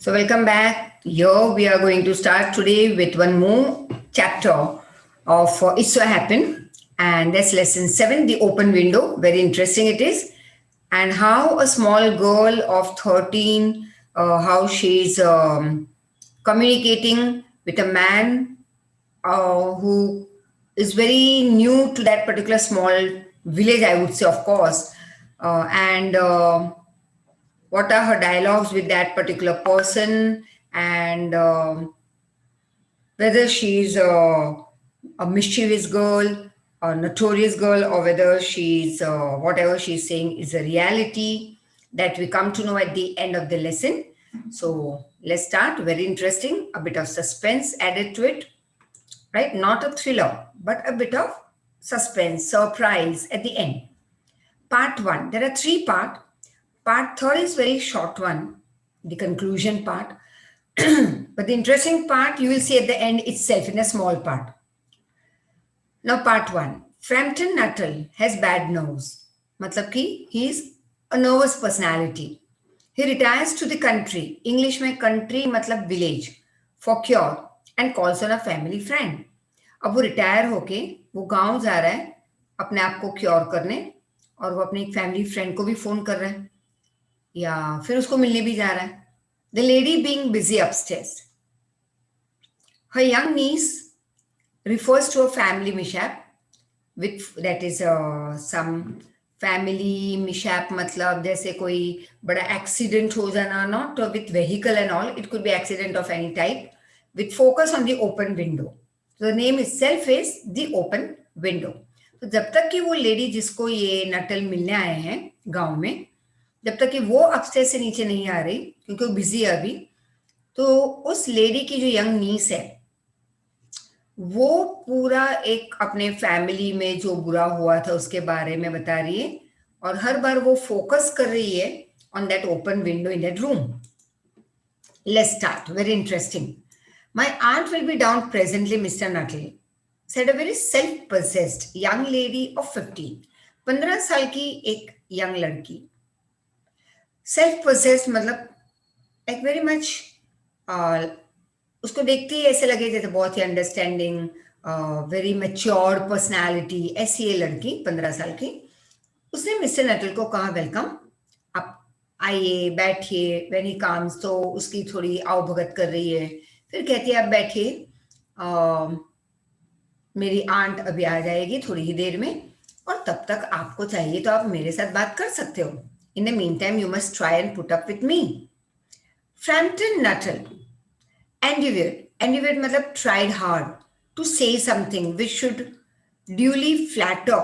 So, welcome back. Here we are going to start today with one more chapter of It So Happened. And that's lesson 7, The Open Window. Very interesting it is. And how a small girl of 13, how she's communicating with a man who is very new to that particular small village, I would say, of course. And what are her dialogues with that particular person, and whether she's a mischievous girl, a notorious girl, or whether she's whatever she's saying is a reality, that we come to know at the end of the lesson. So let's start. Very interesting. A bit of suspense added to it, right? Not a thriller, but a bit of suspense, surprise at the end. Part 1. There are 3 parts. Part 3 is very short one, the conclusion part. But the interesting part you will see at the end itself in a small part. Now part 1. Frampton Nuttall has bad nerves. मतलब कि he is a nervous personality. He retires to the country. English में country मतलब village for cure and calls on a family friend. अब वो retire होके वो गांव जा रहा है अपने आप को क्योर करने, और वो अपने एक फैमिली फ्रेंड को भी फोन कर रहा है या फिर उसको मिलने भी जा रहा है. The lady being busy upstairs. Her young niece refers to a family mishap with that is some family mishap मतलब जैसे कोई बड़ा एक्सीडेंट हो जाना, not with vehicle and all, it could be accident of any type, with focus on the open window. So the name itself is the open window. तो जब तक कि वो लेडी जिसको ये नटल मिलने आए हैं गांव में, जब तक कि वो अपस्टेयर से नीचे नहीं आ रही क्योंकि वो बिजी है अभी, तो उस लेडी की जो यंग नीस है वो पूरा एक अपने फैमिली में जो बुरा हुआ था उसके बारे में बता रही है, और हर बार वो फोकस कर रही है on that open window in that room. Let's start. Very interesting. My aunt will be down presently, Mr. Nuttall, said a very self-possessed young lady of 15. 15 साल की एक यंग लड़की. Self-possessed मतलब like very much उसको देखते ही ऐसे लगे जैसे बहुत ही अंडरस्टैंडिंग, वेरी मैच्योर्ड पर्सनालिटी, ऐसी ये लड़की 15 साल की. उसने मिस्टर नटल को कहा वेलकम, आप आइए बैठिए. व्हेन ही कम्स तो उसकी थोड़ी आवभगत कर रही है, फिर कहती है आप बैठिए, मेरी आंट अभी आ जाएगी थोड़ी ही देर में, और तब तक आपको चाहिए तो आप मेरे साथ बात कर सकते हो. In the mean time you must try and put up with me. Frampton Nuttall endeavored मतलब tried hard to say something which should duly flatter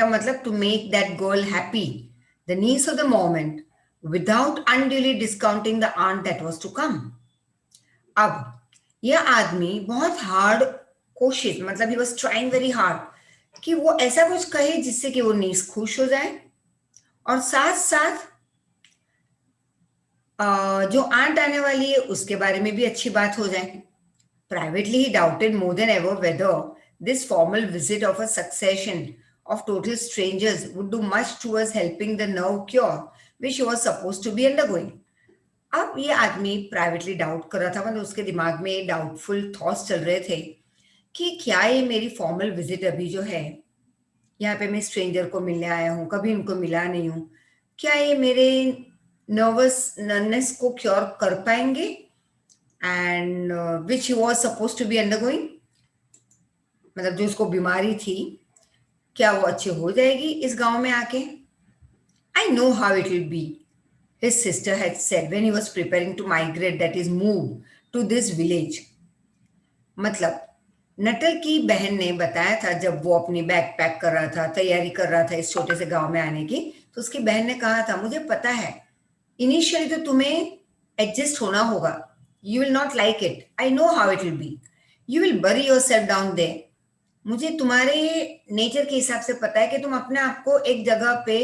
मतलब to make that girl happy, the niece of the moment, without unduly discounting the aunt that was to come. अब यह आदमी बहुत hard कोशिश मतलब he was trying very hard कि वो ऐसा कुछ कहे जिससे कि वो नीस खुश हो जाए, और साथ साथ जो आंट आने वाली है उसके बारे में भी अच्छी बात हो जाए. Privately, he doubted more than ever whether this formal visit of a succession of total strangers would do much towards helping the nerve cure which he was supposed to be undergoing. अब ये आदमी privately doubt कर रहा था, मतलब उसके दिमाग में डाउटफुल थॉट्स चल रहे थे कि क्या ये मेरी फॉर्मल विजिट अभी जो है, यहाँ पे मैं स्ट्रेंजर को मिलने आया हूँ, कभी इनको मिला नहीं हूँ, क्या ये मेरे नर्वसनेस को क्योर कर पाएंगे, and which he was suppose to be undergoing, मतलब जो उसको बीमारी थी क्या वो अच्छी हो जाएगी इस गांव में आके. I know how it will be, his sister had said when he was preparing to migrate, that is move to this village. मतलब नटल की बहन ने बताया था जब वो अपनी बैग पैक कर रहा था, तैयारी कर रहा था इस छोटे से गांव में आने की, तो उसकी बहन ने कहा था मुझे पता है इनिशियली तो तुम्हें एडजस्ट होना होगा, you will not like it, I know how it will be, you will bury yourself down there. मुझे तुम्हारे नेचर के हिसाब से पता है कि तुम अपने आप को एक जगह पे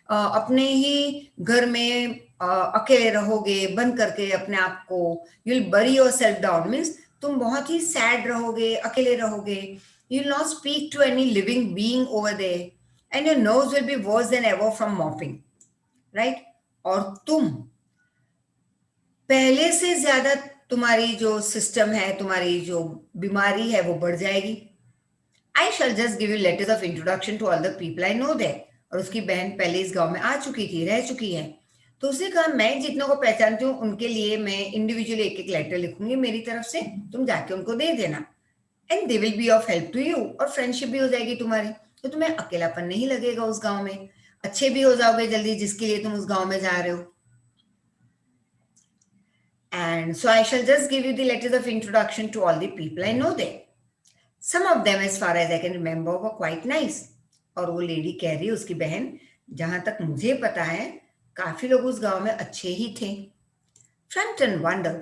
अपने ही घर में अकेले रहोगे, बंद करके अपने आप को. you will bury yourself down means तुम बहुत ही सैड रहोगे, अकेले रहोगे. you will not speak to any living being over there and your nose will be worse than ever from mopping, right? और तुम पहले से ज्यादा तुम्हारी जो सिस्टम है, तुम्हारी जो बीमारी है वो बढ़ जाएगी। I shall just give you letters of introduction to all the people I know that. और उसकी बहन पहले इस गांव में आ चुकी थी, रह चुकी है, तो उसने कहा मैं जितनों को पहचानती हूँ उनके लिए मैं इंडिविजुअली एक एक लेटर लिखूंगी मेरी तरफ से, तुम जाके उनको दे देना, and they will be of help to you, और फ्रेंडशिप भी हो जाएगी तुम्हारी, तो तुम्हें अकेलापन नहीं लगेगा उस गांव में, अच्छे भी हो जाओगे जल्दी जिसके लिए तुम उस गांव में जा रहे हो। And so I shall just give you the letters of introduction to all the people I know there. Some of them, as far as I can remember, were quite nice. और वो लेडी कह रही है, उसकी बहन, जहां तक मुझे पता है काफी लोग उस गांव में अच्छे ही थे. Frampton wondered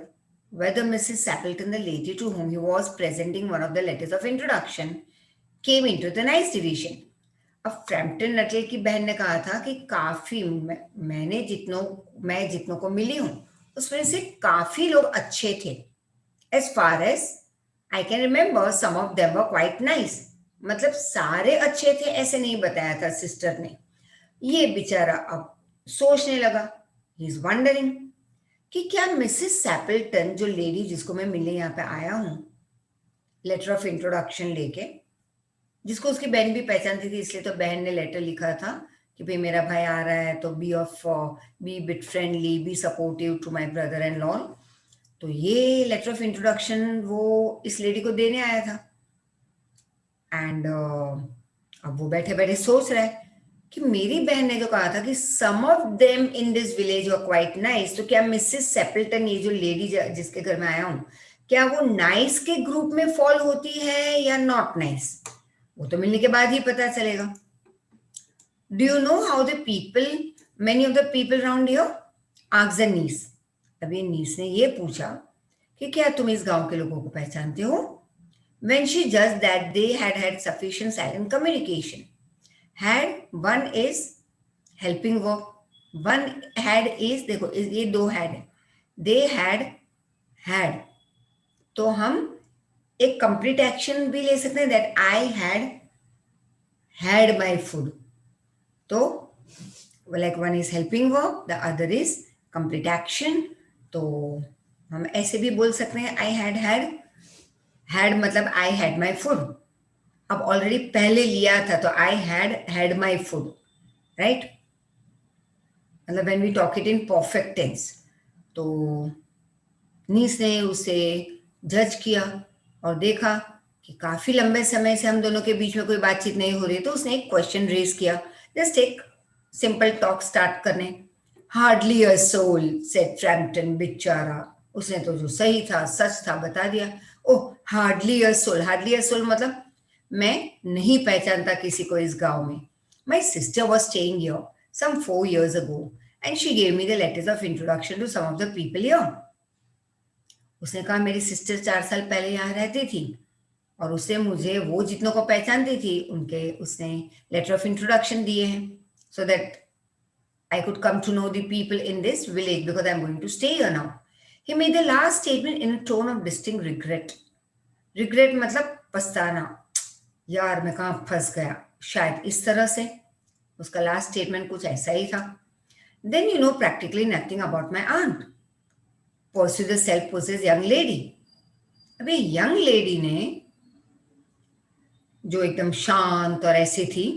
whether Mrs. Sappleton, the lady to whom he was presenting one of the letters of introduction, came into the nice division. अब फ्रैम्पटन नटल की बहन ने कहा था कि काफी मैं जितनों को मिली हूं उसमें से काफी लोग अच्छे थे. As far as I can remember, some of them were quite nice. मतलब सारे अच्छे थे ऐसे नहीं बताया था सिस्टर ने. ये बेचारा अब सोचने लगा, ही इज वंडरिंग कि क्या मिसेस सैपल्टन, जो लेडी जिसको मैं मिलने यहाँ पे आया हूँ लेटर ऑफ इंट्रोडक्शन लेके, जिसको उसकी बहन भी पहचानती थी, इसलिए तो बहन ने लेटर लिखा था कि भाई मेरा भाई आ रहा है तो be bit friendly, be supportive to my brother and law. तो ये लेटर ऑफ इंट्रोडक्शन वो इस लेडी को देने आया था. एंड अब वो बैठे बैठे सोच रहा है कि मेरी बहन ने जो कहा था कि some of them in this village were quite nice, तो क्या मिसेस सेपल्टन, ये जो लेडी जिसके घर में आया हूँ, क्या वो नाइस के ग्रुप में फॉल होती है या नॉट नाइस, वो तो मिलने के बाद ही पता चलेगा. Do you know how the people, many of the people around here, asked the niece. अब ये नीस ने ये पूछा कि क्या तुम इस गांव के लोगों को पहचानते हो. When she judged that they had sufficient silent communication. Had one is helping verb, one had is, देखो ये दो had है, they had, तो हम एक complete action भी ले सकते हैं, that I had my food. तो like one is helping verb, the other is complete action. तो हम ऐसे भी बोल सकते हैं I had मतलब आई हैड माई फूड. अब ऑलरेडी पहले लिया था तो I had my food, right. मतलब when we talk it in perfect tense. तो नीस ने उसे जज किया और देखा कि काफी लंबे समय से हम दोनों के बीच में कोई बातचीत नहीं हो रही, तो उसने एक क्वेश्चन रेज किया, जस्ट एक सिंपल टॉक स्टार्ट करने. Hardly a soul, said Framton. बेचारा, उसने तो जो सही था सच था बता दिया. Oh, hardly a soul. Hardly a soul मतलब मैं नहीं पहचानता किसी को इस गांव में. My sister was staying here some 4 years ago and she gave me the letters of introduction to some of the people here. उसने कहा मेरी सिस्टर 4 साल पहले यहाँ रहती थी और उससे मुझे वो जितनों को पहचानती थी उनके उसने लेटर ऑफ इंट्रोडक्शन दिए हैं, so that I could come to know the people in this village because I'm going to stay here now. He made the last statement in a tone of distinct regret. Regret मतलब पछताना, यार मैं कहाँ फंस गया, शायद इस तरह से उसका लास्ट स्टेटमेंट कुछ ऐसा ही था. Then you know practically nothing about my aunt, pursued the self-possessed young lady. अबे यंग लेडी ने जो एकदम शांत और ऐसी थी,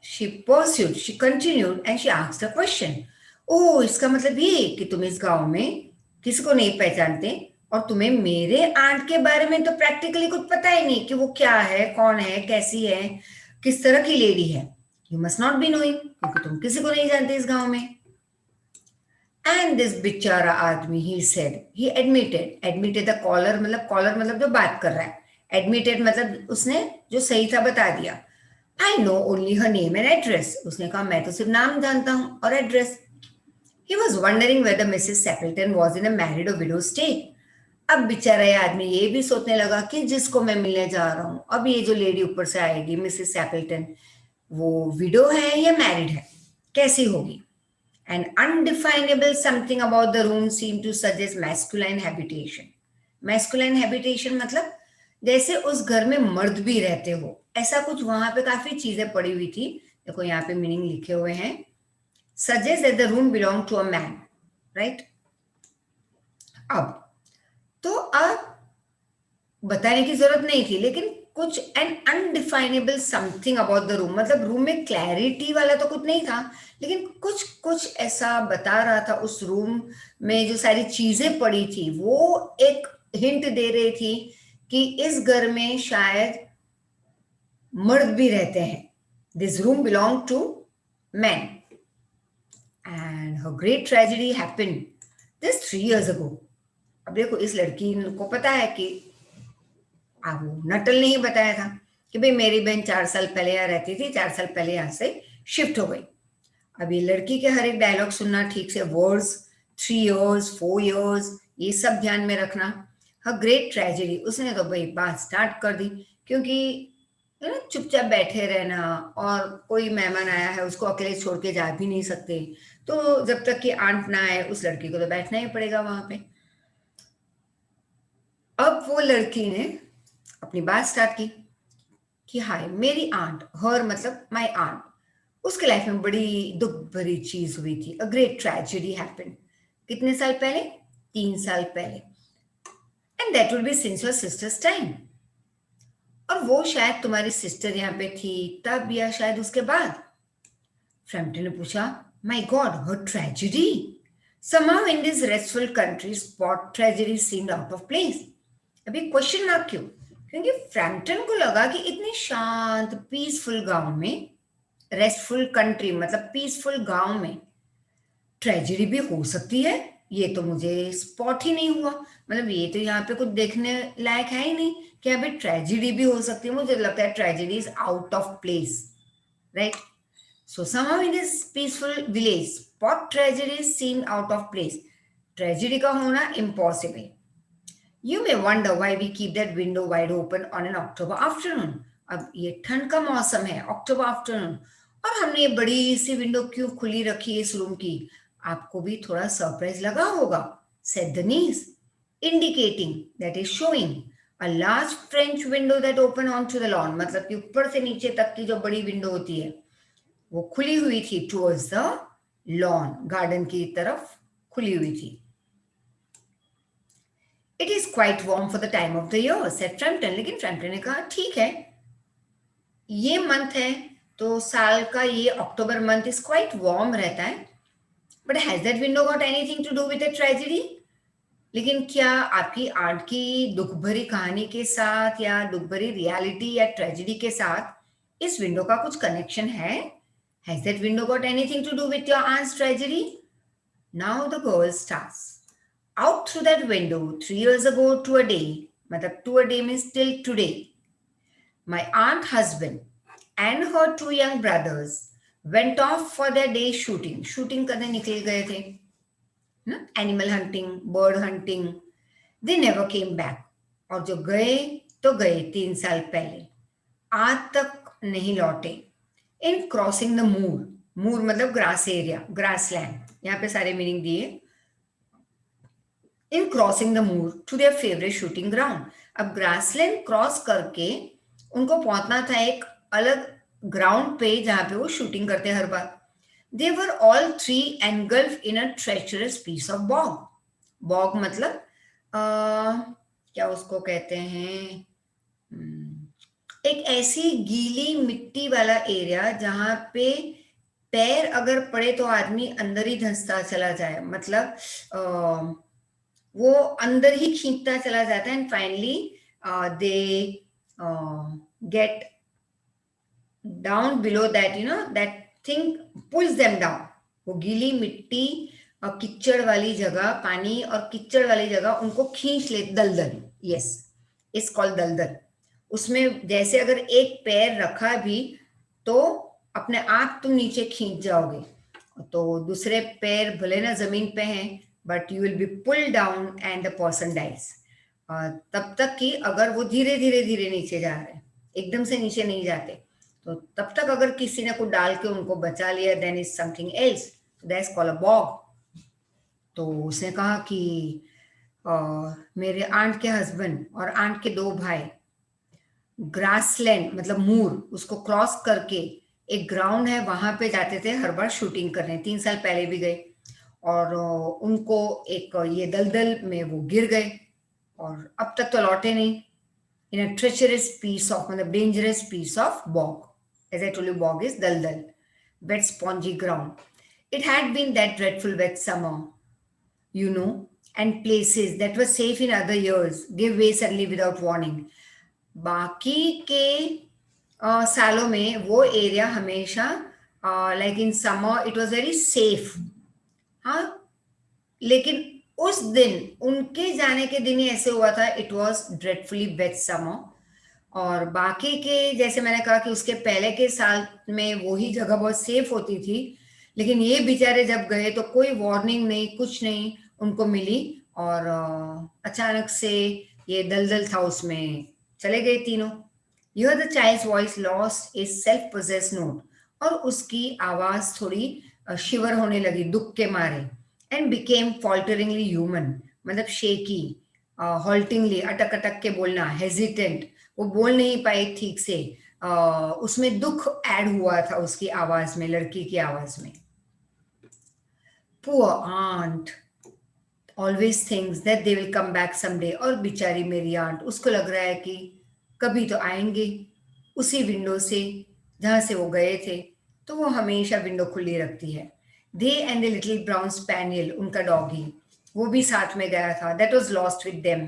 she pursued, she continued and she asked a question. ओह, इसका मतलब ये कि तुम इस गांव में किसी को नहीं पहचानते और तुम्हें मेरे आंट के बारे में तो प्रैक्टिकली कुछ पता ही नहीं कि वो क्या है, कौन है, कैसी है, किस तरह की लेडी है. You must not be knowing, क्योंकि तुम किसी को नहीं जानते इस गांव में. एंड दिस बेचारा आदमी, he said, he admitted the caller मतलब जो बात कर रहा है, एडमिटेड मतलब उसने जो सही था बता दिया. I know only her name and address. उसने कहा मैं तो सिर्फ नाम जानता हूँ और address. He was wondering whether Mrs. Sappleton was in a married or widowed state. अब बेचारा ये आदमी ये भी सोचने लगा कि जिसको मैं मिलने जा रहा हूँ, अब ये जो लेडी ऊपर से आएगी मिसेस सैपल्टन, वो विडो है या मैरिड है, कैसी होगी. An undefinable something about the room seemed to suggest masculine habitation. Masculine habitation मतलब जैसे उस घर में मर्द भी रहते हो, ऐसा कुछ वहां पे काफी चीजें पड़ी हुई थी. देखो यहाँ पे मीनिंग लिखे हुए हैं. Suggests that the room belonged to a man, right? अब तो अब बताने की जरूरत नहीं थी, लेकिन कुछ an undefinable something about the room, मतलब रूम में क्लैरिटी वाला तो कुछ नहीं था, लेकिन कुछ कुछ ऐसा बता रहा था। उस रूम में जो सारी चीजें पड़ी थी वो एक हिंट दे रही थी कि इस घर में शायद मर्द भी रहते हैं। This room belong to man and her great tragedy happened this 3 years ago। अब देखो, इस लड़की को पता है कि वो नटल नहीं बताया था कि भाई मेरी बहन 4 साल पहले यहाँ रहती थी, 4 साल पहले यहाँ से शिफ्ट हो गई। अब ये लड़की के हर एक डायलॉग सुनना ठीक से, वर्ड्स 3 years 4 years ये सब ध्यान में रखना। हर ग्रेट ट्रेजेडी, उसने तो भाई बात स्टार्ट कर दी, क्योंकि चुपचाप बैठे रहना और कोई मेहमान आया है उसको अकेले छोड़ के जा भी नहीं सकते, तो जब तक कि आंट ना आए उस लड़की को तो बैठना ही पड़ेगा वहां पे। अब वो लड़की ने अपनी बात स्टार्ट की कि हाय मेरी आंट, हर मतलब माय आंट, उसके लाइफ में बड़ी दुख भरी चीज हुई थी। A great tragedy happened. कितने साल पहले? 3 साल पहले। And that would be since your sisters time. और वो शायद तुम्हारी सिस्टर यहाँ पे थी तब या शायद उसके बाद। फ्रैम्पटन ने पूछा, my God, her tragedy? somehow in this restful country spot tragedy seemed out of place। अभी क्वेश्चन मार्क क्यों? क्योंकि फ्रैम्पटन को लगा कि इतनी शांत पीसफुल गांव में, रेस्टफुल कंट्री मतलब पीसफुल गांव में ट्रेजेडी भी हो सकती है। ये तो मुझे स्पॉट ही नहीं हुआ, मतलब ये तो यहाँ पे कुछ देखने लायक है ही नहीं कि अभी ट्रेजेडी भी हो सकती है। मुझे लगता है tragedy is out of place, right? So somehow in this peaceful village spot tragedy seemed out of place। Tragedy का होना impossible. You may wonder why we keep that window wide open on an October afternoon। अब ये ठंड का मौसम है, अक्टूबर afternoon, और हमने ये बड़ी सी विंडो क्यों खुली रखी है इस रूम की? आपको भी थोड़ा सरप्राइज लगा होगा। said the niece, indicating that is showing a large French window that open onto the lawn। मतलब कि ऊपर से नीचे तक की जो बड़ी विंडो होती है वो खुली हुई थी, टुवर्ड्स द लॉन, गार्डन की तरफ खुली हुई थी। It is quite warm for the time of the year, said Frampton. लेकिन फ्रैम्पटन ने कहा ठीक है, ये मंथ है तो साल का ये October month is quite warm रहता है, but has that window got anything to do with a tragedy? लेकिन क्या आपकी आर्ट की दुख भरी कहानी के साथ या दुख भरी रियलिटी या ट्रेजेडी के साथ इस विंडो का कुछ कनेक्शन है? Has that window got anything to do with your arts tragedy? Now the girl starts, out through that window 3 years ago to a day, matlab to a day means till today, my aunt husband and her 2 young brothers went off for their day shooting करने निकल गए थे ना, animal hunting, bird hunting. They never came back, और जो गए तो गए 3 साल पहले, आज तक नहीं लौटे। इन क्रॉसिंग द मूर, मूर मतलब ग्रास एरिया, ग्रास लैंड, यहाँ पे सारे मीनिंग दिए। In crossing the moor to their favourite shooting ground. अब ग्रासलैंड क्रॉस करके उनको पहुंचना था एक अलग ग्राउंड पे जहां पे वो शूटिंग करते हर बार। They were all three engulf in a treacherous piece of bog. Bog मतलब क्या उसको कहते हैं, एक ऐसी गीली मिट्टी वाला एरिया जहां पे पैर अगर पड़े तो आदमी अंदर ही धंसता चला जाए, मतलब वो अंदर ही खींचता चला जाता है, and finally they get down below that, that thing pulls them down. वो गीली मिट्टी और कीचड़ वाली जगह, पानी और कीचड़ वाली जगह उनको खींच ले, दलदल, यस, इस कॉल दलदल। उसमें जैसे अगर एक पैर रखा भी तो अपने आप तुम नीचे खींच जाओगे, तो दूसरे पैर भले ना जमीन पे हैं but you will be pull down and the person dies. तब तक कि अगर वो धीरे धीरे धीरे नीचे जा रहे हैं, एकदम से नीचे नहीं जाते, तो तब तक अगर किसी ने कुछ डाल के उनको बचा लिया, then is something else, that's called a bog. तो उसने कहा कि मेरे आंट के हस्बैंड और आंट के 2 भाई ग्रासलैंड मतलब मूर, उसको क्रॉस करके एक ग्राउंड है वहां पे जाते थे हर बार शूटिंग करने, 3 साल पहले भी गए। और उनको एक ये दलदल में वो गिर गए और अब तक तो लौटे नहीं. In a treacherous piece of, मतलब dangerous piece of bog. As I told you, bog is daldal, wet spongy ground. It had been that dreadful wet summer, you know, and places that were safe in other years gave way suddenly without warning. बाकी के सालों में वो area हमेशा like in summer it was very safe. हाँ, लेकिन उस दिन उनके जाने के दिन ही ऐसे हुआ था. It was dreadfully wet summer. और बाकी के जैसे मैंने कहा कि उसके पहले के साल में वही जगह बहुत सेफ होती थी, लेकिन ये बेचारे जब गए तो कोई वार्निंग नहीं, कुछ नहीं उनको मिली और अचानक से ये दलदल था उसमें चले गए तीनों. You the child's voice lost a self possess note. और उसकी आवाज थोड़ी शिवर होने लगी दुख के मारे. एंड बिकेम फॉल्टरिंगली ह्यूमन, मतलब शेकी, हॉल्टिंगली, अटक अटक के बोलना, हेजिटेंट, वो बोल नहीं पाई ठीक से. उसमें दुख ऐड हुआ था उसकी आवाज में, लड़की की आवाज में. Poor aunt always thinks that they will come back someday. और बेचारी मेरी आंट, उसको लग रहा है कि कभी तो आएंगे उसी विंडो से जहां से वो गए थे. तो वो हमेशा विंडो खुली रखती है. They and the little brown spaniel, उनका डॉगी, वो भी साथ में गया था. That was lost with them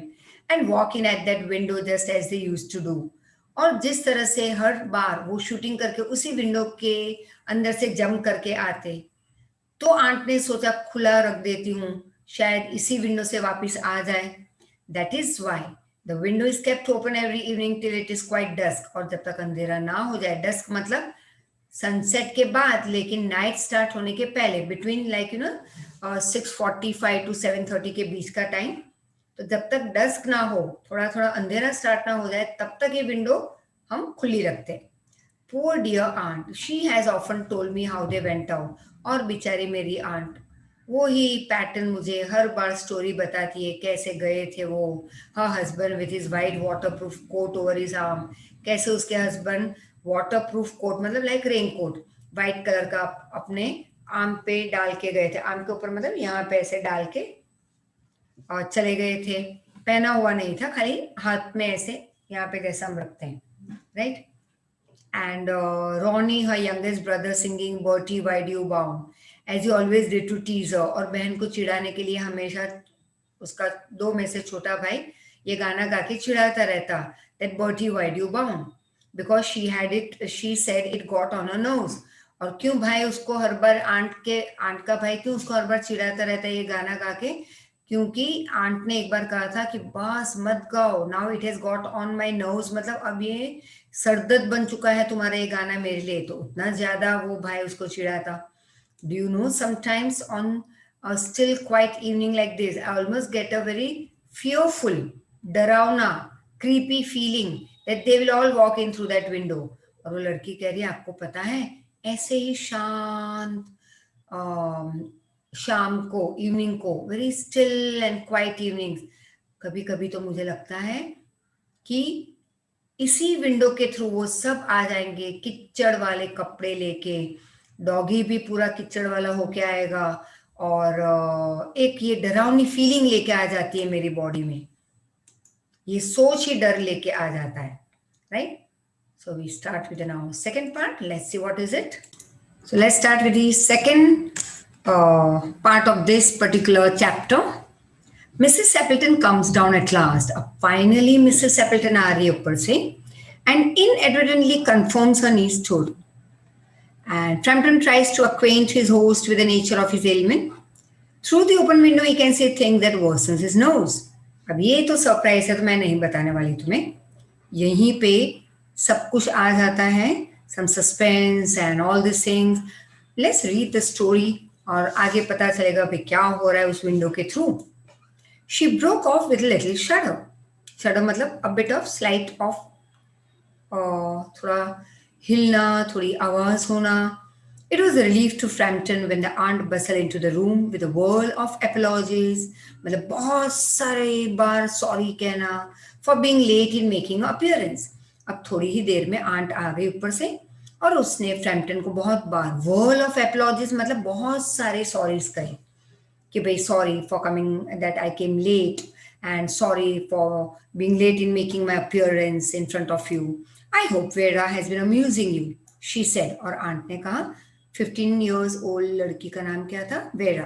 and walk in at that window just as they used to do. और जिस तरह से हर बार वो शूटिंग करके उसी विंडो के अंदर से जंप करके आते, तो आंट ने सोचा खुला रख देती हूँ, शायद इसी विंडो से वापस आ जाए. That is why the window is kept open every evening till it is quite dusk. और जब तक अंधेरा ना हो जाए, डस्क मतलब सनसेट के बाद, लेकिन नाइट स्टार्ट होने के पहले, बिटवीन लाइक 6:45 to 7:30 के बीच का टाइम. तो जब तक डस्क ना हो, थोड़ा थोड़ा अंधेरा स्टार्ट ना हो जाए, तब तक ये विंडो हम खुली रखते हैं. Poor dear aunt, she has often told me how they went out. और बेचारी मेरी आंट वो ही पैटर्न मुझे हर बार स्टोरी बताती है, कैसे गए थे वो, her husband with his white waterproof coat over his arm. कैसे उसके हस्बैंड वाटरप्रूफ कोट मतलब like rain coat white colour का अपने आर्म पे डाल के गए थे. आर्म के ऊपर मतलब यहाँ पे ऐसे डाल के और चले गए थे. पहना हुआ नहीं था, खाली हाथ में ऐसे यहाँ पे जैसा हम रखते हैं, right. And Ronnie, her youngest brother, singing Bertie, why do you bound, as he always did to tease her. और बहन को चिढ़ाने के लिए हमेशा उसका दो में से छोटा भाई ये गाना गा के चिढ़ाता रहता, that Bertie, why do you bound, because she said it got on her nose. और क्यों भाई उसको हर बार आंट का भाई क्यों उसको हर बार चिढ़ाता रहता है ये गाना गा के, क्योंकि आंट ने एक बार कहा था कि बस मत गाओ, now it has got on my knows, मतलब अब ये सरदर्द बन चुका है तुम्हारा ये गाना मेरे लिए. तो उतना ज्यादा वो भाई उसको चिढ़ाता. Do you know sometimes on still quite evening like this I almost get a very fearful, डरावना, creepy feeling that they will all walk in through that window. और वो लड़की कह रही है आपको पता है ऐसे ही शांत शाम को, इवनिंग को, very still and quite evenings, कभी कभी तो मुझे लगता है कि इसी विंडो के थ्रू वो सब आ जाएंगे किच्चड़ वाले कपड़े लेके. डॉगी भी पूरा किच्चड़ वाला होके आएगा और एक ये डरावनी फीलिंग लेके आ जाती है मेरी बॉडी में. ये सोच ही डर लेके आ जाता है, right. So we start with now second part. Let's see what is it. So let's start with the second part of this particular chapter. Mrs. Appleton comes down at last. अब finally Mrs. Appleton आ रही है ऊपर से and inadvertently confirms her niece's story. And Frampton tries to acquaint his host with the nature of his ailment. Through the open window, he can see things that worsens his nose. अब ये तो surprise है, तो मैं नहीं बताने वाली तुम्हें. यहीं पे सब कुछ आ जाता है, some suspense and all these things. Let's read the story और आगे पता चलेगा कि क्या हो रहा है उस विंडो के through. She broke off with a little shudder. Shudder मतलब a bit of slight of थोड़ा हिलना, थोड़ी आवाज होना. It was a relief to Frampton when the aunt bustled into the room with a whirl of apologies. मतलब बहुत सारे बार sorry कहना for being late in making an appearance. अब थोड़ी ही देर में आंट आ गई ऊपर से और उसने फ्रैम्पटन को बहुत बार whirl of apologies मतलब बहुत सारे सॉरीज कहे. कि भाई sorry for coming that I came late and sorry for being late in making my appearance in front of you. I hope Vera has been amusing you, she said. और aunt ने कहा 15 years old लड़की का नाम क्या था? Vera.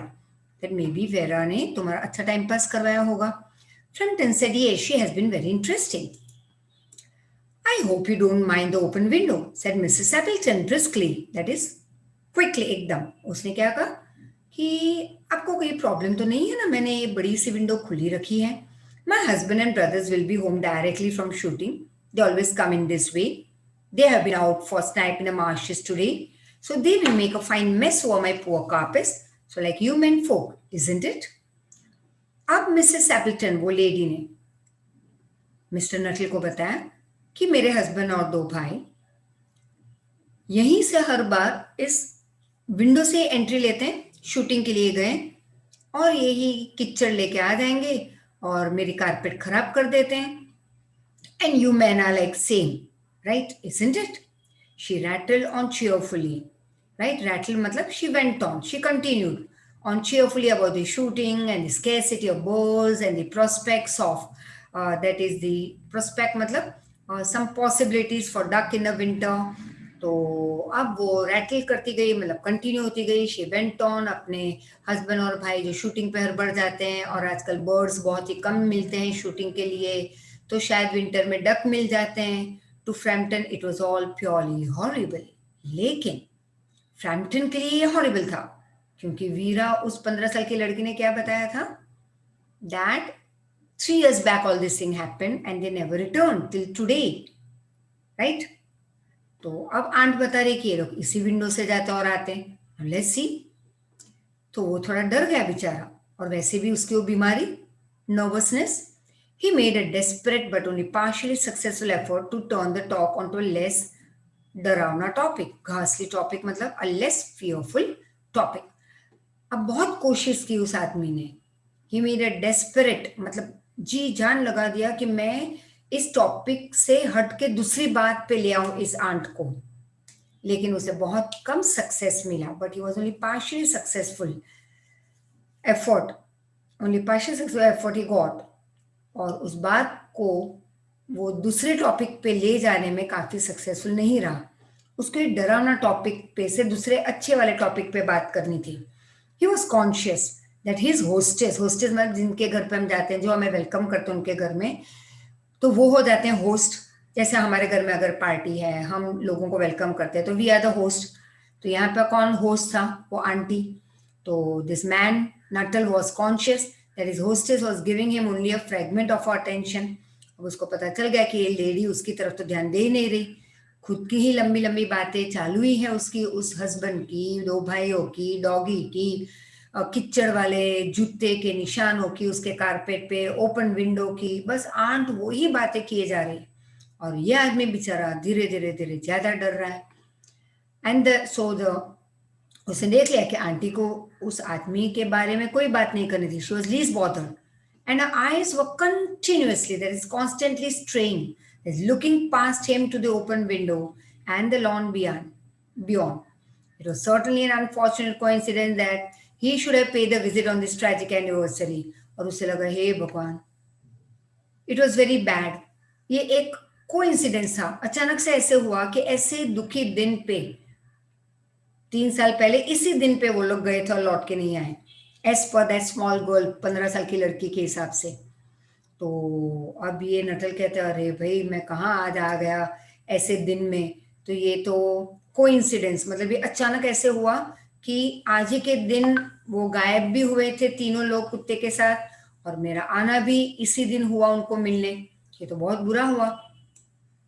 That may be vera ने तुम्हारा अच्छा टाइम पास करवाया होगा. Frampton said yes, she has been very interesting. I hope you don't mind the open window, said Mrs. Appleton briskly. That is, quickly एकदम. उसने क्या कहा कि आपको कोई प्रॉब्लम तो नहीं है ना, मैंने ये बड़ी सी विंडो खुली रखी है. My husband and brothers will be home directly from shooting. They always come in this way. They have been out for snipe in the marshes today, so they will make a fine mess over my poor carpets. So like you men folk, isn't it? अब Mrs Appleton, वो lady ने mister Nuttall को बताया कि मेरे husband और 2 भाई यहीं से हर बार इस विंडो से एंट्री लेते हैं, शूटिंग के लिए गए और यही किच्चड़ लेके आ जाएंगे और मेरी कारपेट खराब कर देते हैं. And you man are like same, right, isn't it? She rattled on cheerfully, right? Rattle matlab she went on, she continued on cheerfully about the shooting and the scarcity of birds and the prospects of that is the prospect matlab some possibilities for duck in the winter. तो अब वो rattle करती गई, मतलब continue होती गई. She went on, अपने husband और भाई जो शूटिंग पे हर बढ़ जाते हैं और आजकल बर्ड्स बहुत ही कम मिलते हैं शूटिंग के लिए, तो शायद विंटर में डक मिल जाते हैं. To Framton it was all purely horrible. लेकिन फ्रैम्पटन के लिए ये हॉरिबल था क्योंकि वीरा, उस 15 साल की लड़की ने क्या बताया था? That 3 years back all this thing happened and they never returned till today, right? तो अब आंट बता रही कि ये लोग इसी विंडो से जाते और आते हैं, लेट्स सी. तो वो थोड़ा डर गया बेचारा, और वैसे भी उसकी वो बीमारी, nervousness. He made a desperate but only partially successful effort to turn the talk onto a less डरावना टॉपिक. घासली टॉपिक मतलब a less fearful topic. अब बहुत कोशिश की उस आदमी ने. He made a desperate मतलब जी जान लगा दिया कि मैं इस टॉपिक से हट के दूसरी बात पे ले आऊं इस आंट को, लेकिन उसे बहुत कम सक्सेस मिला. But he was only partially successful effort, only partial successful effort he got. और उस बात को वो दूसरे टॉपिक पे ले जाने में काफी सक्सेसफुल नहीं रहा. उसको एक डरावना टॉपिक पे से दूसरे अच्छे वाले टॉपिक पे बात करनी थी. He was conscious that his hostess, hostess मतलब जिनके घर पे हम जाते हैं, जो हमें वेलकम करते हैं उनके घर में, तो वो हो जाते हैं होस्ट. जैसे हमारे घर में अगर पार्टी है, हम लोगों को वेलकम करते हैं, तो वी आर द होस्ट. तो यहाँ पे कौन होस्ट था? वो आंटी. तो this man Nuttall was conscious that is hostess was giving him only a fragment of attention. अब उसको पता चल गया कि ये लेडी उसकी तरफ तो ध्यान दे ही नहीं रही, खुद की ही लंबी लंबी बातें चालू ही है उसकी, उस हस्बैंड की, 2 भाइयों की, डॉगी की, किच्चड़ वाले जूते के निशानों की उसके कारपेट पे, ओपन विंडो की. बस आंट वो ही बातें किए जा रही और ये आदमी बेचारा धीरे धीरे धीरे ज्यादा डर रहा है. एंड सो द उसने देख लिया कि आंटी को उस आदमी के बारे में कोई बात नहीं करनी थी. She was least bothered and her eyes were continuously, that is constantly strained, is looking past him to the open window and the lawn beyond. It was certainly an unfortunate coincidence that he should have paid a visit on this tragic anniversary. और उसे लगा हे भगवान, it was very bad. ये एक coincidence था, अचानक से ऐसे हुआ कि ऐसे दुखी दिन पे 3 साल पहले इसी दिन पे वो लोग गए थे और लौट के नहीं आए, as per that small girl, 15 साल की लड़की के हिसाब से. तो अब ये नटल कहते हैं अरे भाई मैं कहाँ आज आ गया ऐसे दिन में. तो ये तो कोइंसिडेंस, मतलब ये अचानक ऐसे हुआ कि आज ही के दिन वो गायब भी हुए थे तीनों लोग कुत्ते के साथ, और मेरा आना भी इसी दिन हुआ उनको मिलने. ये तो बहुत बुरा हुआ.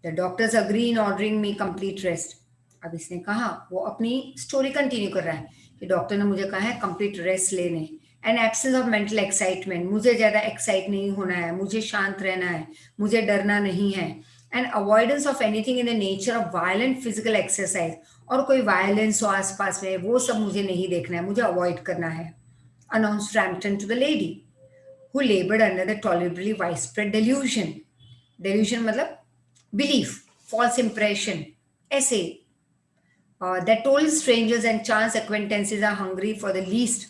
The doctors agree in ordering me complete rest. अब इसने कहा, वो अपनी स्टोरी कंटिन्यू कर रहा है कि डॉक्टर ने मुझे कहा है कंप्लीट रेस्ट लेने, and absence of mental excitement, मुझे ज्यादा एक्साइट नहीं होना है, मुझे शांत रहना है, मुझे डरना नहीं है, and avoidance of anything in the nature of violent physical exercise, और कोई वायलेंस हो आसपास में वो सब मुझे नहीं देखना है, मुझे अवॉइड करना है. Announce Frampton to the lady who laboured under the tolerably widespread delusion. Delusion मतलब बिलीफ, फॉल्स इंप्रेशन, ऐसे that total strangers and chance acquaintances are hungry for the least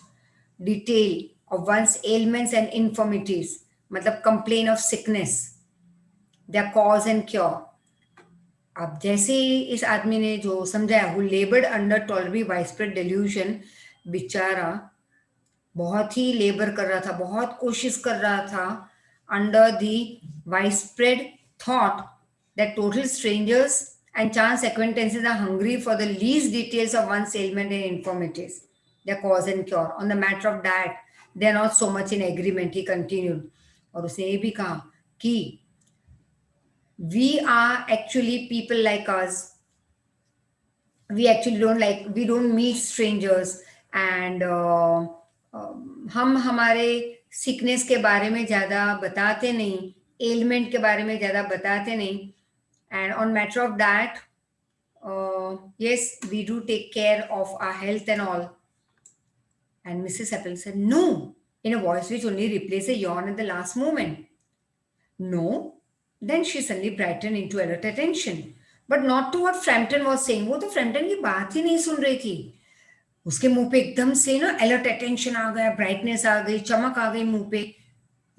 detail of one's ailments and infirmities, मतलब complain of sickness, their cause and cure. अब जैसे ही इस आदमी ने जो समझाया, who labored under Tolerby widespread delusion, बेचारा बहुत ही लेबर कर रहा था, बहुत कोशिश कर रहा था, under the widespread thought that total strangers and chance acquaintances are hungry for the least details of one's ailment and infirmities, their cause and cure. On the matter of diet, they are not so much in agreement, he continued. और उसने ये भी कहा कि we are actually people like us, we don't meet strangers and हम हमारे sickness के बारे में ज़्यादा बताते नहीं, एलिमेंट के बारे में ज़्यादा बताते नहीं, and on matter of that yes, we do take care of our health and all. And Mrs. Apple said no, in a voice which only replaced a yawn at the last moment. No. Then she suddenly brightened into alert attention, but not to what Frampton was saying. वो तो Frampton की बात ही नहीं सुन रही थी. उसके मुंह पे एकदम से ना अलर्ट अटेंशन आ गया, ब्राइटनेस आ गई, चमक आ गई मुंह पे.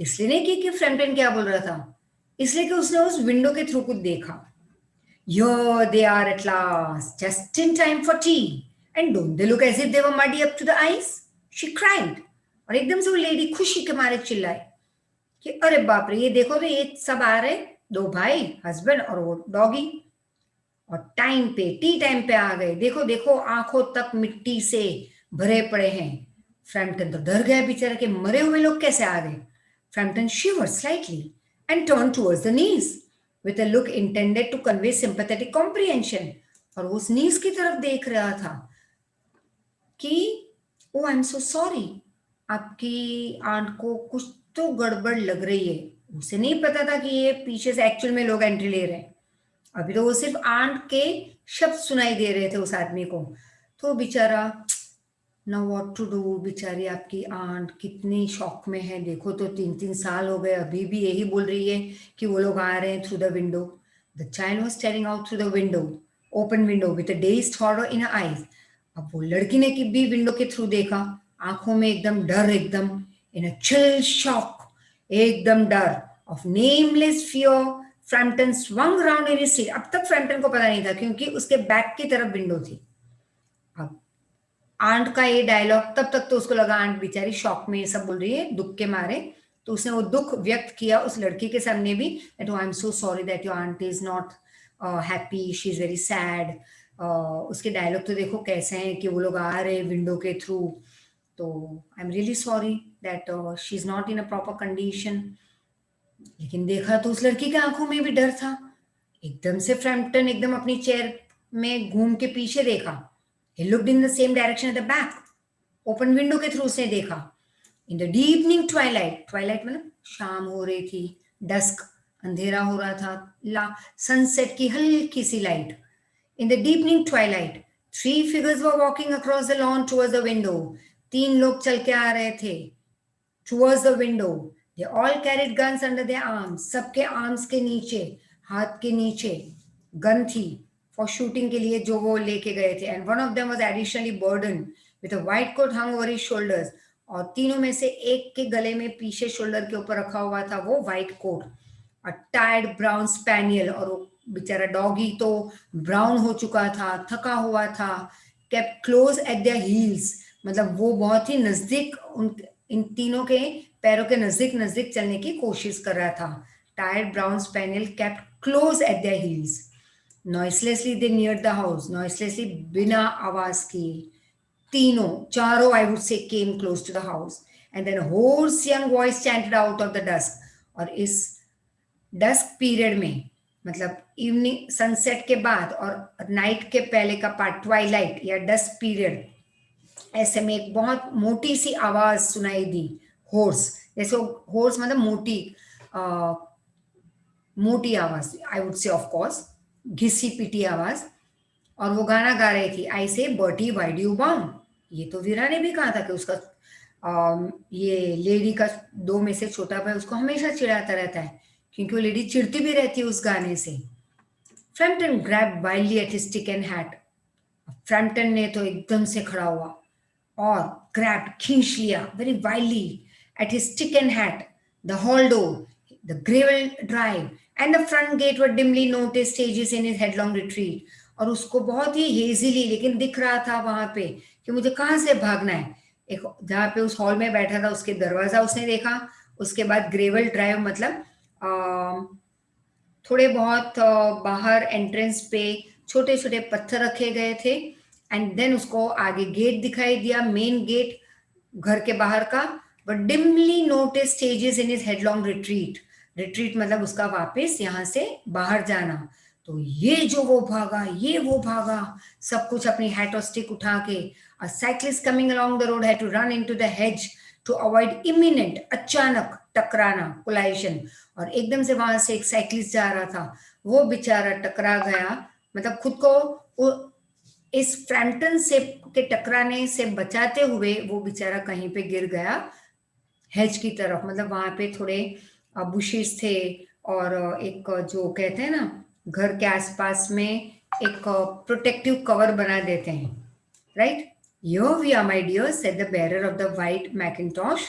इसलिए नहीं कि फ्रैम्पटन क्या बोल रहा था, इसलिए कि उसने उस विंडो के थ्रू कुछ देखा. Here they are at last, just in time for tea. And don't they look as if they were muddy up to the eyes? She cried. और एकदम से वो लेडी खुशी के मारे चिल्लाई कि अरे बाप रे, ये देखो तो ये सब आ रहे, दो भाई, हस्बैंड और वो डॉगी, और टाइम पे, टी टाइम पे आ गए. देखो देखो, आंखों तक मिट्टी से भरे पड़े हैं. फ्रैम्पटन तो डर गया बेचारा कि मरे हुए लोग कैसे आ गए. Frampton shivered slightly and turned towards the niece with a look intended to convey sympathetic comprehension. और वो उस नीस की तरफ देख रहा था कि ओ आई एम सो सॉरी, आपकी आंट को कुछ तो गड़बड़ लग रही है. उसे नहीं पता था कि ये पीछे से एक्चुअल में लोग एंट्री ले रहे हैं. अभी तो वो सिर्फ आंट के शब्द सुनाई दे रहे थे उस आदमी को. तो बेचारा, नाउ व्हाट टू डू, बेचारी आपकी आंट कितनी शॉक में है. देखो तो 3-3 साल हो गए, अभी भी यही बोल रही है कि वो लोग आ रहे हैं through the window. The child was steering out through the window, open window, with a dazed horror in her eyes. अब वो लड़की ने कि भी विंडो के थ्रू देखा, आंखों में एकदम डर, एकदम इन अ चिल शॉक, एकदम डर of nameless fear. Frampton swung round in his seat. अब तक फ्रैम्पटन को पता नहीं था क्योंकि उसके बैक की तरफ विंडो थी. अब आंट का ये डायलॉग, तब तक तो उसको लगा आंट बेचारी शॉक में ये सब बोल रही है दुख के मारे. तो उसने वो दुख व्यक्त किया उस लड़की के सामने भी, that I am so sorry that your aunt is not happy, she is very sad. उसके डायलॉग तो देखो कैसे हैं कि वो लोग आ रहे हैं विंडो के थ्रू, तो I am really sorry that she is not in a proper condition. लेकिन देखा तो उस लड़की के आंखों में भी डर था. एकदम से फ्रैम्पटन एकदम अपनी चेयर में घूम के पीछे देखा. He looked in the same direction at the back. Open window के थ्रू उसने देखा. इन द डीपनिंग ट्वाइलाइट, ट्वाइलाइट मतलब शाम हो रही थी, डस्क, अंधेरा हो रहा था, ला सनसेट की हल्की सी light. In the deepening twilight 3 figures were walking across the lawn towards the window. 3 लोग चल के आ रहे थे towards the window. They all carried guns under their arms. सबके आर्म्स के नीचे, हाथ के नीचे गन थी फॉर शूटिंग के लिए जो वो लेके गए थे. And one of them was additionally burden with a white coat hung over his shoulders. और तीनों में से एक के गले में पीछे शोल्डर के ऊपर रखा हुआ था वो व्हाइट कोट, अ टायर्ड ब्राउन स्पैनियल. और वो बेचारा डॉगी तो ब्राउन हो चुका था, थका हुआ था, kept close eight there heels, मतलब वो बहुत ही नजदीक उन इन तीनों के पैरों के नजदीक नजदीक चलने की कोशिश कर रहा था. Tired brown spaniel kept close eight there heels. Noiselessly they neared the house. Noiselessly, बिना आवाज किए तीनों, चारों I would say came close to the house. And then a hoarse young voice chanted out of the dusk. और इस dusk period में, मतलब evening sunset के बाद और नाइट के पहले का पार्ट, ट्वाइलाइट या डस्क पीरियड, ऐसे में एक बहुत मोटी सी आवाज सुनाई दी. होर्स, जैसे होर्स मतलब मोटी, मोटी आवाज, I would say of course घिसी पिटी आवाज. और वो गाना गा रही थी, I say Bertie why do you bound. ये तो वीरा ने भी कहा था कि उसका ये लेडी का 2 में से छोटा भाई उसको हमेशा चिढ़ाता रहता है क्योंकि वो लेडी चिढ़ती भी रहती है उस गाने से. Frampton grab wildly at his stick and hat. Frampton ने तो एकदम से खड़ा हुआ और ग्रैब खींच लिया very wildly at his stick and hat, the hall door, the gravel drive, and the front gate were dimly noticed stages in his headlong retreat. और उसको बहुत ही हेजिली लेकिन दिख रहा था वहां पे कि मुझे कहाँ से भागना है. एक जहाँ पे उस हॉल में बैठा था उसके दरवाजा उसने देखा. उसके बाद ग्रेवल ड्राइव मतलब थोड़े बहुत बाहर एंट्रेंस पे छोटे छोटे पत्थर रखे गए थे. एंड देन उसको आगे गेट दिखाई दिया, मेन गेट घर के बाहर का. But dimly notice stages in his headlong retreat. Retreat मतलब उसका वापस यहाँ से बाहर जाना. तो ये जो वो भागा, ये वो भागा, सब कुछ अपनी हैट और स्टिक उठा के. A cyclist coming along the road had to run into the hedge to avoid imminent, अचानक टकराना, कोलाइशन. और एकदम से वहां से एक साइक्लिस्ट जा रहा था, वो बेचारा टकरा गया. मतलब खुद को इस फ्रैम्पटन से के टकराने से बचाते हुए वो बेचारा कहीं पे गिर गया हेज की तरफ. मतलब वहां पे थोड़े बुशेस थे और एक जो कहते हैं ना घर के आसपास में एक प्रोटेक्टिव कवर बना देते हैं, right. Here we are, my dear, said the bearer of the white mackintosh,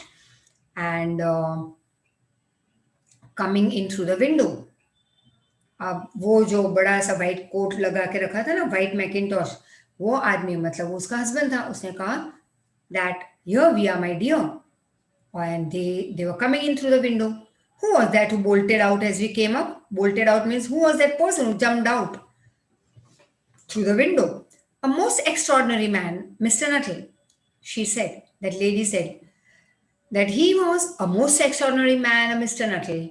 and coming in through the window. अब वो जो बड़ा सा वाइट कोट लगा के रखा था ना, वाइट मैकिनटॉश, वो आदमी मतलब वो उसका हस्बैंड था. उसने कहा that here we are my dear, and they were coming in through the window. Who was that who bolted out as we came up? Bolted out means who was that person who jumped out through the window? A most extraordinary man, Mr. Nuttall, she said. That lady said that he was a most extraordinary man, Mr. Nuttall.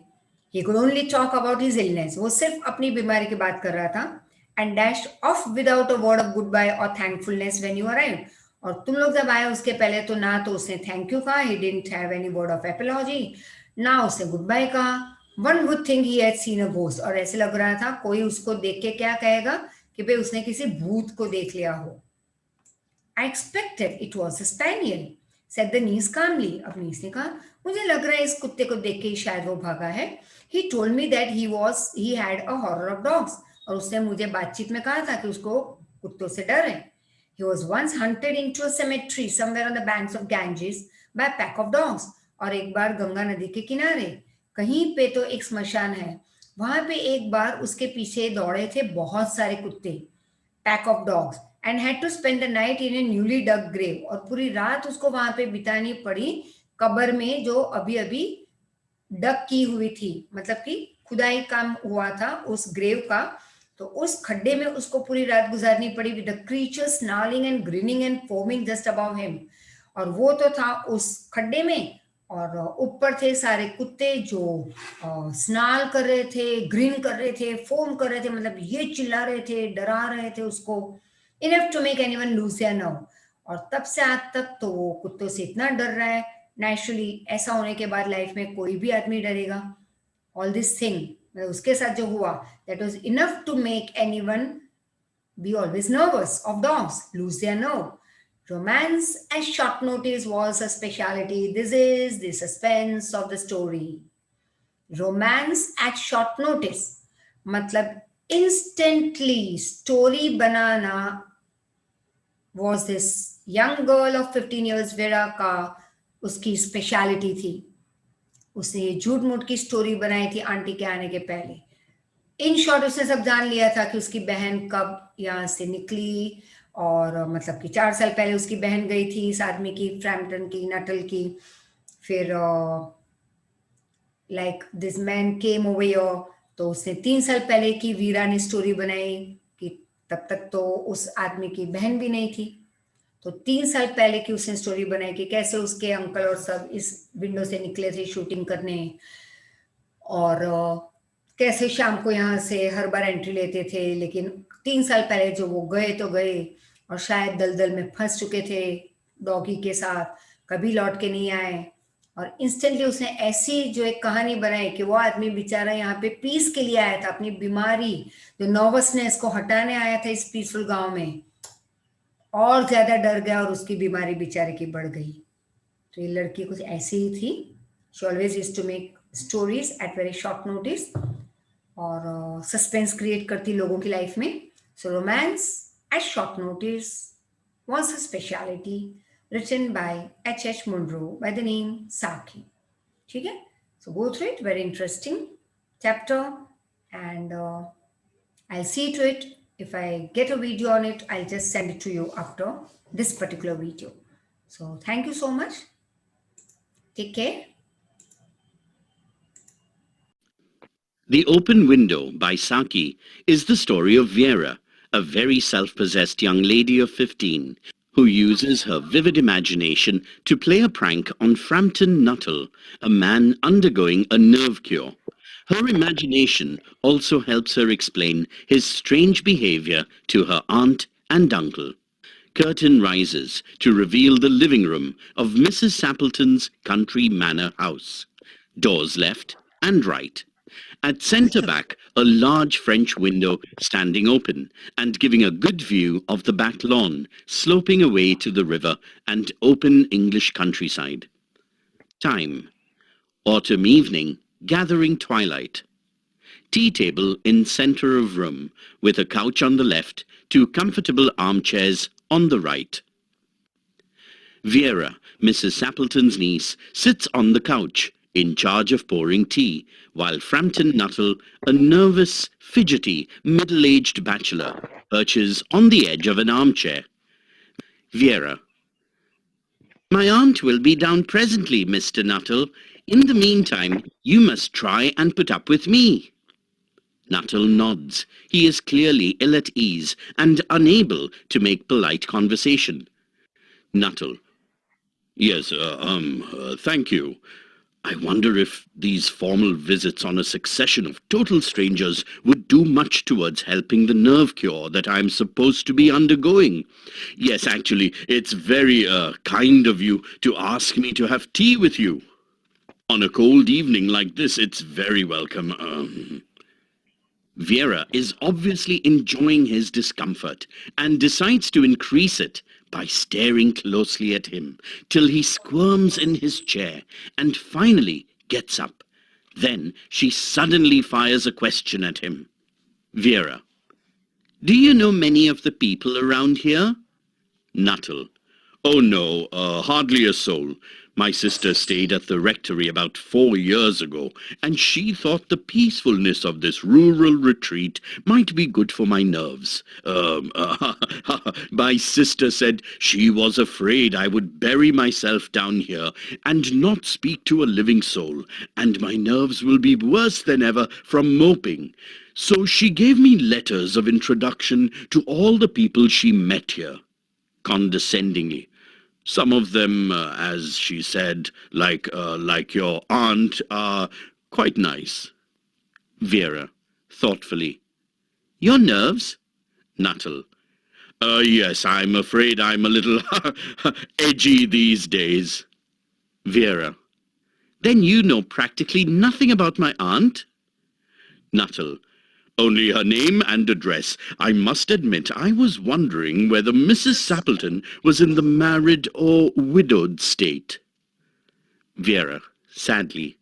He could only talk about his illness. वो सिर्फ अपनी बीमारी की बात कर रहा था. And dashed off without a word of goodbye or thankfulness when you arrived. और तुम लोग जब आए उसके पहले तो ना तो उसने थैंक यू कहा, he didn't have any word of apology, ना उसने गुड बाय कहा. One would think he had seen a ghost. और ऐसे लग रहा था कोई उसको देख के क्या कहेगा कि भाई उसने किसी भूत को देख लिया हो. I expected it was a spaniel, said the niece calmly. अब नीस ने कहा मुझे लग रहा है इस कुत्ते को देख के ही शायद वो भागा है. He told me that he had a horror of dogs. और उसने मुझे बातचीत में कहा था कि उसको कुत्तों से डर है. He was once hunted into a cemetery somewhere on the banks of Ganges by a pack of dogs. और एक बार गंगा नदी के किनारे कहीं पे तो एक स्मशान है, वहां पे एक बार उसके पीछे दौड़े थे बहुत सारे कुत्ते, pack of dogs, and had to spend the night in a newly dug grave. और पूरी रात उसको वहां पे बितानी पड़ी कब्र में जो अभी अभी डग की हुई थी, मतलब कि खुदाई काम हुआ था उस ग्रेव का. तो उस खड्डे में उसको पूरी रात गुजारनी पड़ी with the creature snarling and grinning and foaming just above him. और वो तो था उस खड्डे में, और ऊपर थे सारे कुत्ते जो स्नाल कर रहे थे, ग्रीन कर रहे थे, फोम कर रहे थे, मतलब ये चिल्ला रहे थे, डरा रहे थे उसको. Enough to make anyone lose their nerve. और तब से आज तक तो वो कुत्तों से इतना डर रहा है. नेचुरली ऐसा होने के बाद लाइफ में कोई भी आदमी डरेगा. ऑल दिस थिंग उसके साथ जो हुआ, that was enough to make anyone be always nervous of dogs, lose their nerve. Romance at short notice was a specialty. This is the suspense of the story. Romance at short notice मतलब instantly story banana was this young girl of 15 years vera का उसकी speciality थी. उसने ये झूठ मूठ की story बनाई थी आंटी के आने के पहले. इन शॉर्ट उसने सब जान लिया था कि उसकी बहन कब यहाँ से निकली, और मतलब कि 4 साल पहले उसकी बहन गई थी इस आदमी की, फ्रैम्पटन की, नटल की. फिर like this man came over here, तो उसने 3 साल पहले की वीरा ने स्टोरी बनाई कि तब तक तो उस आदमी की बहन भी नहीं थी. तो 3 साल पहले की उसने स्टोरी बनाई कि कैसे उसके अंकल और सब इस विंडो से निकले थे शूटिंग करने, और कैसे शाम को यहाँ से हर बार एंट्री लेते थे. लेकिन 3 साल पहले जो वो गए तो गए, और शायद दलदल में फंस चुके थे डॉगी के साथ, कभी लौट के नहीं आए. और इंस्टेंटली उसने ऐसी जो एक कहानी बनाई कि वो आदमी बेचारा यहाँ पे पीस के लिए आया था, अपनी बीमारी जो नर्वसनेस को हटाने आया था इस पीसफुल गांव में, और ज्यादा डर गया और उसकी बीमारी बेचारे की बढ़ गई. तो ये लड़की कुछ ऐसी ही थी. She always used to make stories at very short notice, और सस्पेंस क्रिएट करती लोगों की लाइफ में. So romance at short notice was her specialty. written by H. Munro by the name Saki. Okay? So go through it, very interesting chapter, and I'll see to it. If I get a video on it, I'll just send it to you after this particular video. So thank you so much. Take care. The Open Window by Saki is the story of Vera, a very self-possessed young lady of 15, who uses her vivid imagination to play a prank on Frampton Nuttall, a man undergoing a nerve cure. Her imagination also helps her explain his strange behavior to her aunt and uncle. Curtain rises to reveal the living room of Mrs. Sappleton's country manor house. Doors left and right. At centre back, a large French window standing open and giving a good view of the back lawn, sloping away to the river and open English countryside. Time: autumn evening, gathering twilight. Tea table in centre of room, with a couch on the left, 2 comfortable armchairs on the right. Vera, Mrs. Sappleton's niece, sits on the couch, in charge of pouring tea, while Frampton Nuttall, a nervous, fidgety, middle-aged bachelor, perches on the edge of an armchair. Vera: My aunt will be down presently, Mr. Nuttall. In the meantime, you must try and put up with me. Nuttall nods. He is clearly ill at ease and unable to make polite conversation. Nuttall: Yes, thank you. I wonder if these formal visits on a succession of total strangers would do much towards helping the nerve cure that I'm supposed to be undergoing. Yes, actually, it's very, kind of you to ask me to have tea with you. On a cold evening like this, it's very welcome. Vera is obviously enjoying his discomfort and decides to increase it by staring closely at him till he squirms in his chair and finally gets up. Then she suddenly fires a question at him. Vera: Do you know many of the people around here? Nuttall: Oh no, hardly a soul. My sister stayed at the rectory about 4 years ago, and she thought the peacefulness of this rural retreat might be good for my nerves. My sister said she was afraid I would bury myself down here and not speak to a living soul, and my nerves will be worse than ever from moping. So she gave me letters of introduction to all the people she met here. Condescendingly. Some of them, as she said, like your aunt, are quite nice. Vera, thoughtfully: Your nerves? Nuttall: Yes, I'm afraid I'm a little edgy these days. Vera: Then you know practically nothing about my aunt? Nuttall: Only her name and address. I must admit, I was wondering whether Mrs. Sappleton was in the married or widowed state. Vera, sadly: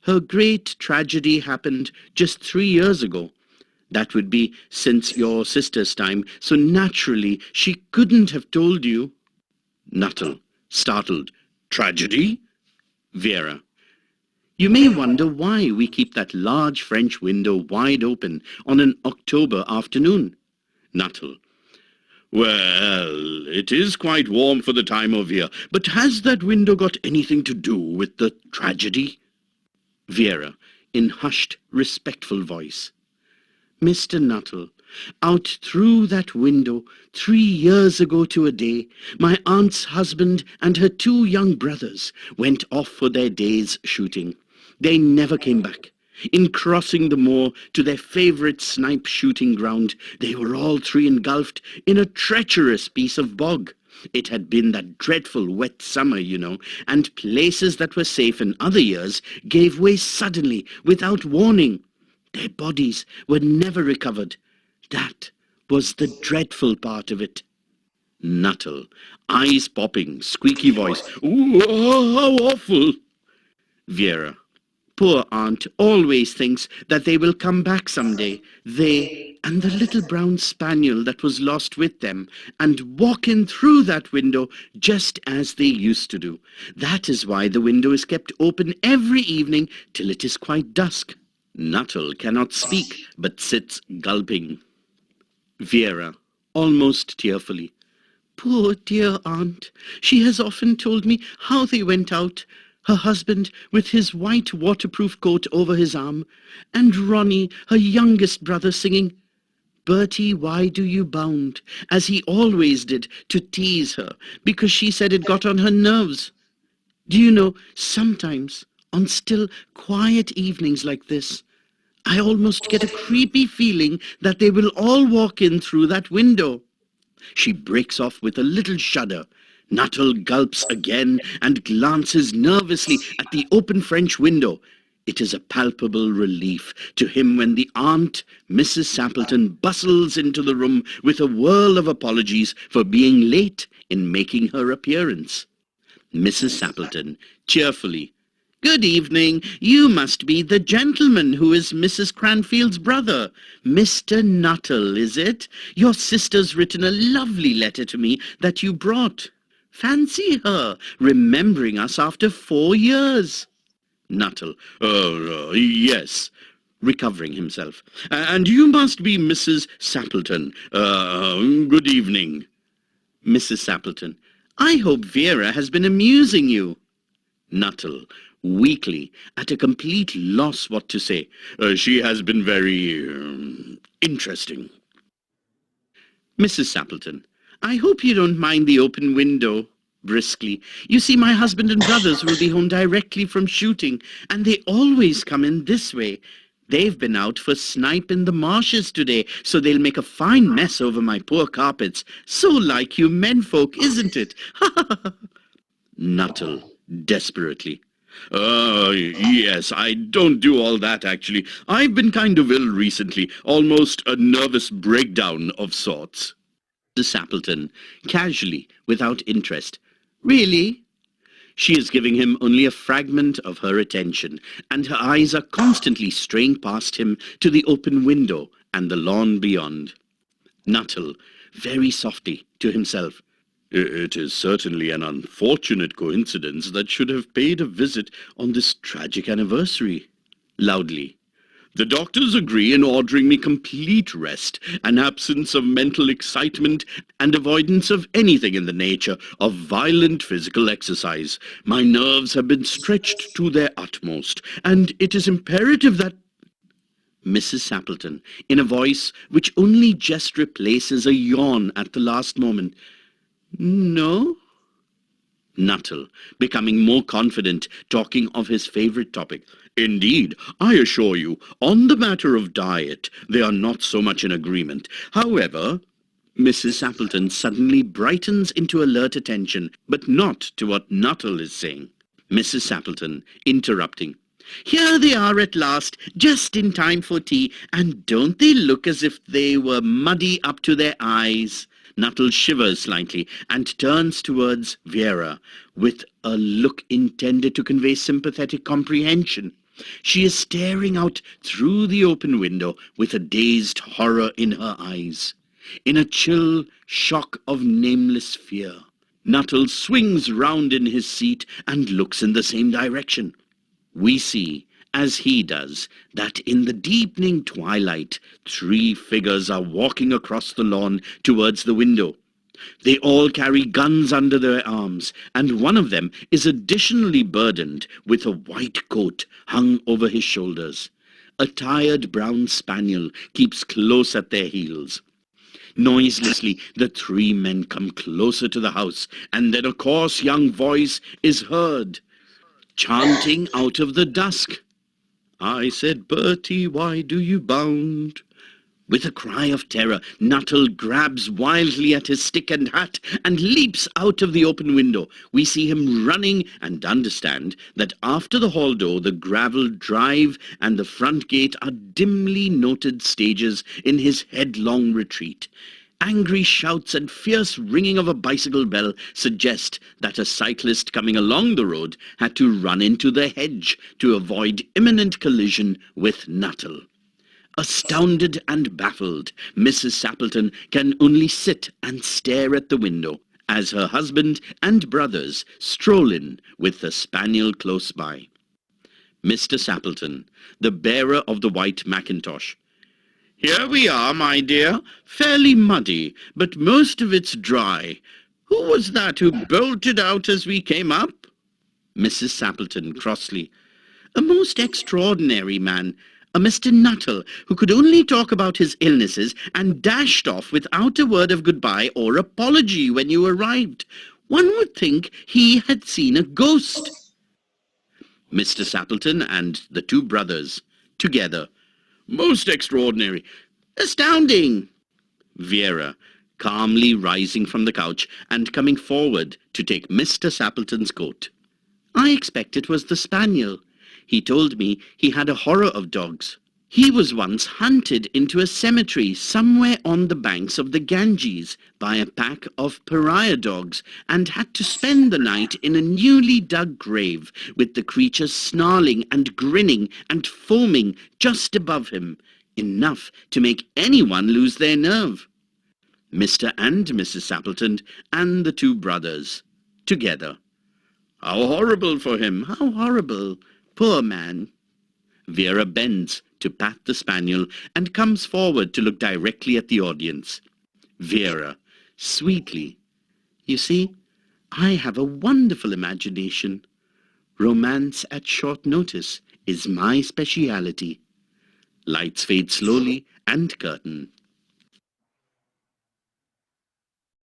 Her great tragedy happened just 3 years ago. That would be since your sister's time, so naturally she couldn't have told you. Nuttall, startled: Tragedy? Vera: You may wonder why we keep that large French window wide open on an October afternoon. Nuttall: Well, it is quite warm for the time of year, but has that window got anything to do with the tragedy? Vera, in hushed, respectful voice: Mr. Nuttall, out through that window, 3 years ago to a day, my aunt's husband and her 2 young brothers went off for their day's shooting. They never came back. In crossing the moor to their favourite snipe shooting ground, they were all 3 engulfed in a treacherous piece of bog. It had been that dreadful wet summer, you know, and places that were safe in other years gave way suddenly, without warning. Their bodies were never recovered. That was the dreadful part of it. Nuttall, eyes popping, squeaky voice: Ooh, how awful! Vera, Poor aunt always thinks that they will come back someday, they and the little brown spaniel that was lost with them, and walk in through that window just as they used to do. That is why the window is kept open every evening till it is quite dusk. Nuttall cannot speak, but sits gulping. Vera, almost tearfully. Poor dear aunt. She has often told me how they went out, her husband with his white waterproof coat over his arm, and Ronnie, her youngest brother, singing, Bertie, why do you bound, as he always did, to tease her, because she said it got on her nerves. Do you know, sometimes, on still, quiet evenings like this, I almost get a creepy feeling that they will all walk in through that window. She breaks off with a little shudder. Nuttall gulps again and glances nervously at the open French window. It is a palpable relief to him when the aunt, Mrs. Sappleton, bustles into the room with a whirl of apologies for being late in making her appearance. Mrs. Sappleton, cheerfully, Good evening. You must be the gentleman who is Mrs. Cranfield's brother. Mr. Nuttall, is it? Your sister's written a lovely letter to me that you brought. Fancy her, remembering us after 4 years. Nuttall, yes, recovering himself. And you must be Mrs. Sappleton. Good evening. Mrs. Sappleton, I hope Vera has been amusing you. Nuttall, weakly, at a complete loss what to say. She has been very interesting. Mrs. Sappleton, I hope you don't mind the open window. Briskly, you see, my husband and brothers will be home directly from shooting, and they always come in this way. They've been out for snipe in the marshes today, so they'll make a fine mess over my poor carpets. So like you menfolk, isn't it? Nuttall, desperately. Yes, I don't do all that, actually. I've been kind of ill recently, almost a nervous breakdown of sorts. Mrs. Sappleton, casually, without interest. Really? She is giving him only a fragment of her attention, and her eyes are constantly straying past him to the open window and the lawn beyond. Nuttall, very softly, to himself. It is certainly an unfortunate coincidence that should have paid a visit on this tragic anniversary. Loudly. The doctors agree in ordering me complete rest, an absence of mental excitement, and avoidance of anything in the nature of violent physical exercise. My nerves have been stretched to their utmost, and it is imperative that... Mrs. Sappleton, in a voice which only just replaces a yawn at the last moment. No? Nuttall, becoming more confident, talking of his favourite topic. Indeed, I assure you, on the matter of diet, they are not so much in agreement. However, Mrs. Sappleton suddenly brightens into alert attention, but not to what Nuttall is saying. Mrs. Sappleton, interrupting. Here they are at last, just in time for tea, and don't they look as if they were muddy up to their eyes? Nuttall shivers slightly and turns towards Vera with a look intended to convey sympathetic comprehension. She is staring out through the open window with a dazed horror in her eyes, in a chill shock of nameless fear. Nuttall swings round in his seat and looks in the same direction. We see, as he does, that in the deepening twilight, 3 figures are walking across the lawn towards the window. They all carry guns under their arms, and one of them is additionally burdened with a white coat hung over his shoulders. A tired brown spaniel keeps close at their heels. Noiselessly, the 3 men come closer to the house, and then a coarse young voice is heard, chanting out of the dusk. I said, Bertie, why do you bound? With a cry of terror, Nuttall grabs wildly at his stick and hat and leaps out of the open window. We see him running and understand that after the hall door, the gravel drive and the front gate are dimly noted stages in his headlong retreat. Angry shouts and fierce ringing of a bicycle bell suggest that a cyclist coming along the road had to run into the hedge to avoid imminent collision with Nuttall. Astounded and baffled, Mrs. Sappleton can only sit and stare at the window as her husband and brothers stroll in with the spaniel close by. Mr. Sappleton, the bearer of the white mackintosh. "Here we are, my dear, fairly muddy, but most of it's dry. Who was that who bolted out as we came up?" Mrs. Sappleton crossly. "A most extraordinary man, a Mr. Nuttall, who could only talk about his illnesses and dashed off without a word of goodbye or apology when you arrived. One would think he had seen a ghost." Mr. Sappleton and the two brothers, together. "Most extraordinary. Astounding." Vera, calmly rising from the couch and coming forward to take Mr. Sappleton's coat. "I expect it was the spaniel. He told me he had a horror of dogs. He was once hunted into a cemetery somewhere on the banks of the Ganges by a pack of pariah dogs and had to spend the night in a newly dug grave with the creatures snarling and grinning and foaming just above him, enough to make anyone lose their nerve." Mr. and Mrs. Sappleton and the two brothers, together. "How horrible for him, how horrible. Poor man." Vera bends to pat the spaniel and comes forward to look directly at the audience. Vera, sweetly, "You see, I have a wonderful imagination. Romance at short notice is my speciality." Lights fade slowly and curtain.